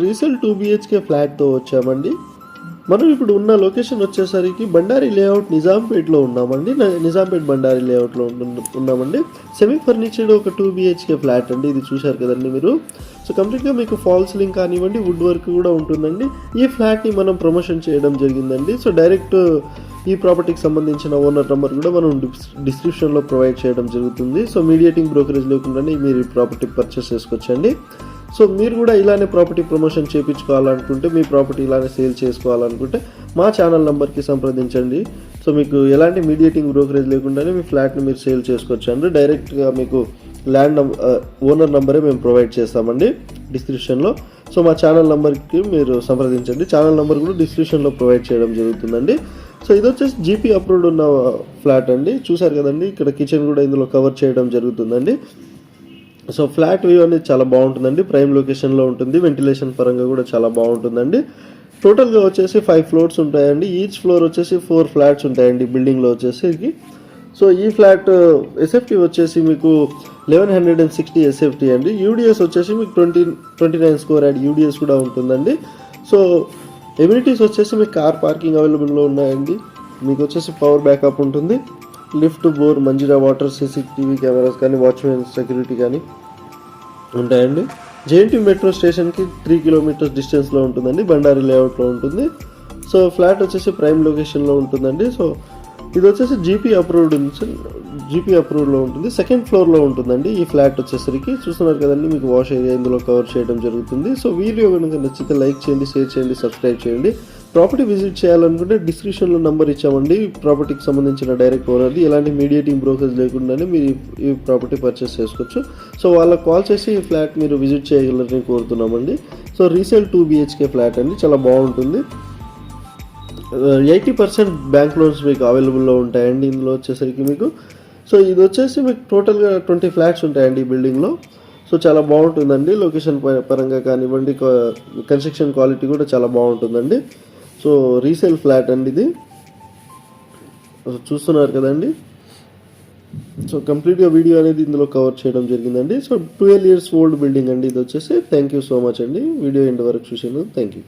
Resale 2 BHK ఫ్లాట్తో వచ్చామండి. మనం ఇప్పుడు ఉన్న లొకేషన్ వచ్చేసరికి బండారి లేఅవుట్ నిజాంపేట్లో ఉన్నామండి. నిజాంపేట్ బండారి లేఅవుట్లో ఉన్నామండి. సెమీ ఫర్నిచర్డ్ ఒక 2 BHK ఫ్లాట్ అండి. ఇది చూశారు కదండి మీరు. సో కంప్లీట్గా మీకు ఫాల్స్ లింక్ కానివ్వండి, వుడ్ వర్క్ కూడా ఉంటుందండి. ఈ ఫ్లాట్ని మనం ప్రమోషన్ చేయడం జరిగిందండి. సో డైరెక్ట్ ఈ ప్రాపర్టీకి సంబంధించిన ఓనర్ నెంబర్ కూడా మనం డిస్క్రిప్షన్లో ప్రొవైడ్ చేయడం జరుగుతుంది. సో మీడియేటింగ్ బ్రోకరేజ్ లేకుండానే మీరు ఈ ప్రాపర్టీ పర్చేస్ చేసుకోవచ్చండి. సో మీరు కూడా ఇలానే ప్రాపర్టీ ప్రమోషన్ చేయించుకోవాలనుకుంటే, మీ ప్రాపర్టీ ఇలానే సేల్ చేసుకోవాలనుకుంటే మా ఛానల్ నెంబర్కి సంప్రదించండి. సో మీకు ఎలాంటి మీడియేటింగ్ బ్రోకరేజ్ లేకుండానే మీ ఫ్లాట్ని మీరు సేల్ చేసుకోవచ్చు అండి. డైరెక్ట్గా మీకు ల్యాండ్ ఓనర్ నెంబరే మేము ప్రొవైడ్ చేస్తామండి డిస్క్రిప్షన్లో. సో మా ఛానల్ నెంబర్కి మీరు సంప్రదించండి. ఛానల్ నెంబర్ కూడా డిస్క్రిప్షన్లో ప్రొవైడ్ చేయడం జరుగుతుందండి. సో ఇది వచ్చేసి జీపీ అప్రూవ్డ్ ఉన్న ఫ్లాట్ అండి. చూసారు కదండి, ఇక్కడ కిచెన్ కూడా ఇందులో కవర్ చేయడం జరుగుతుందండి. సో ఫ్లాట్ వ్యూ అనేది చాలా బాగుంటుందండి. ప్రైమ్ లొకేషన్లో ఉంటుంది. వెంటిలేషన్ పరంగా కూడా చాలా బాగుంటుందండి. టోటల్గా వచ్చేసి 5 ఫ్లోర్స్ ఉంటాయండి. ఈచ్ ఫ్లోర్ వచ్చేసి 4 ఫ్లాట్స్ ఉంటాయండి బిల్డింగ్లో వచ్చేసి. సో ఈ ఫ్లాట్ ఎస్ఎఫ్టీ వచ్చేసి మీకు 1160 ఎస్ఎఫ్టీ అండి. యూడిఎస్ వచ్చేసి మీకు 29 స్క్వేర్ యార్డ్ యూడిఎస్ కూడా ఉంటుందండి. సో ఎమ్యూనిటీస్ వచ్చేసి మీకు కార్ పార్కింగ్ అవైలబుల్లో ఉన్నాయండి. మీకు వచ్చేసి పవర్ బ్యాకప్ ఉంటుంది. Lift, bore, Manjeera water, CCTV cameras కానీ, వాచ్మెన్ సెక్యూరిటీ కానీ ఉంటాయండి. జేఎన్టీ మెట్రో స్టేషన్కి 3 కిలోమీటర్స్ డిస్టెన్స్లో ఉంటుందండి. బండారి లేఅవుట్లో ఉంటుంది. సో ఫ్లాట్ వచ్చేసి ప్రైమ్ లొకేషన్లో ఉంటుందండి. సో ఇది వచ్చేసి జీపీ అప్రూవ్డ్లో ఉంటుంది. సెకండ్ ఫ్లోర్లో ఉంటుందండి ఈ ఫ్లాట్ వచ్చేసరికి. చూస్తున్నారు కదండి, మీకు వాష్ ఏరియా ఇందులో కవర్ చేయడం జరుగుతుంది. సో వీడియో కనుక నచ్చితే లైక్ చేయండి, షేర్ చేయండి, సబ్స్క్రైబ్ చేయండి. ప్రాపర్టీ విజిట్ చేయాలనుకుంటే డిస్క్రిప్షన్లో నెంబర్ ఇచ్చామండి. ప్రాపర్టీకి సంబంధించిన డైరెక్ట్ ఓనర్ది. ఎలాంటి మీడియేటింగ్ బ్రోకర్స్ లేకుండానే మీరు ఈ ప్రాపర్టీ పర్చేస్ చేసుకోవచ్చు. సో వాళ్ళకి కాల్ చేసి ఈ ఫ్లాట్ మీరు విజిట్ చేయగలరని కోరుతున్నామండి. సో రీసేల్ 2 BHK ఫ్లాట్ అండి, చాలా బాగుంటుంది. 80% బ్యాంక్ లోన్స్ మీకు అవైలబుల్లో ఉంటాయండి ఇందులో వచ్చేసరికి మీకు. సో ఇది వచ్చేసి మీకు టోటల్గా 20 ఫ్లాట్స్ ఉంటాయండి ఈ బిల్డింగ్లో. సో చాలా బాగుంటుందండి. లొకేషన్ పరంగా కానివ్వండి, కన్స్ట్రక్షన్ క్వాలిటీ కూడా చాలా బాగుంటుందండి. సో రీసేల్ ఫ్లాట్ అండి ఇది. చూస్తున్నారు కదండి. సో కంప్లీట్గా వీడియో అనేది ఇందులో కవర్ చేయడం జరిగిందండి. సో 12 years ఓల్డ్ బిల్డింగ్ అండి ఇది వచ్చేసి. థ్యాంక్ యూ సో మచ్ అండి వీడియో ఎండ్ వరకు చూసాను. Thank you.